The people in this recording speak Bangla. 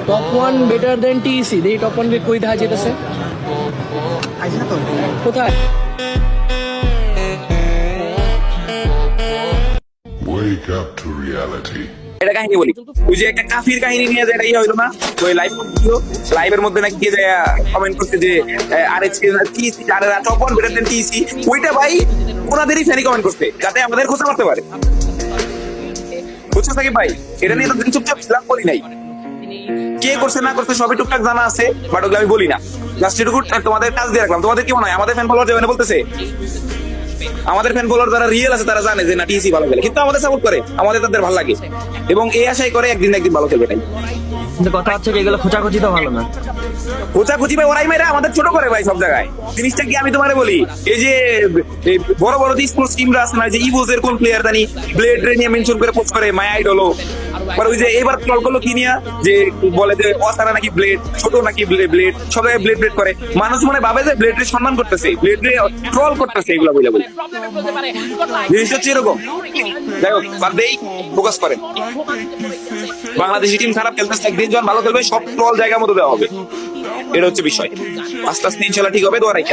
টপ ওয়ান বেটার দেন টিইসি, এই টপ ওয়ান কই দেখা যেতেছে কোথায়? Wake up to reality. এটা কাহিনী বলি, ওই যে একটা কাফির কাহিনী নিয়ে যায়, ইয়ে হইলো না ওই লাইভের মধ্যে নাকি গিয়ে যায় কমেন্ট করতে যে আরে টিইসি আরে টপ ওয়ান বেটার দেন টিইসি, ওইটা ভাই ওনাদেরই ফ্যানি কমেন্ট করতে যাতে আমাদের খোঁজা মারতে পারে। বুঝছো সাকিব ভাই, এটা নিয়ে তো চুপচাপ লাভ করি নাই, কে করছে না করছে সবই টুকটাক জানা আছে, বাট ওগুলো আমি বলি না। জাস্ট এটুকু তোমাদের কাজ দিয়ে রাখলাম। তোমাদের কি মনে হয় আমাদের ফ্যান ফলোয়ার যাবে না বলতেছে? আমাদের ফ্যান ফলোয়ার যারা রিয়েল আছে তারা জানে যে না টিইসি ভালো খেলে, কিন্তু আমাদের সাপোর্ট করে, আমাদের তাদের ভালো লাগে এবং এই আশাই করে একদিন না একদিন ভালো খেলবে। তাই কিন্তু কথা হচ্ছে এগুলো খোঁচাখুচি তো ভালো না। খোঁচাখুচি ভাই ওরাই মেয়েরা আমাদের ছোট করে ভাই সব জায়গায়। জিনিসটা কি আমি তোমারে বলি, এই যে বড় বড় যে স্পোর্টস টিমরা আছে না, যে ইভোজের কোন প্লেয়ার জানি ব্লেড রে নিয়ে মেনশন করে পোস্ট করে মাই আইডল, আর ওই যে এবার ট্রল করলো কি নিয়ে যে বলে যে অসারা নাকি ব্লেড, ছোট নাকি ব্লেড, সব জায়গায় ব্লেড ব্লেড করে। মানুষ মনে ভাবে যে ব্লেড রে সম্মান করতেছে, ব্লেড রে ট্রল করতেছে, এগুলো বলে বলে জিনিসটা হচ্ছে এরকম। যাই হোক বাদ দেই, ফোকাস করেন। বাংলাদেশি টিম খারাপ খেলতেছে, একদিন যখন ভালো খেলবে সব ট্রল জায়গা মতো দেওয়া হবে, এটা হচ্ছে বিষয়। আস্তে আস্তে ইনশাল্লাহ ঠিক হবে, দোয়া রাখেন।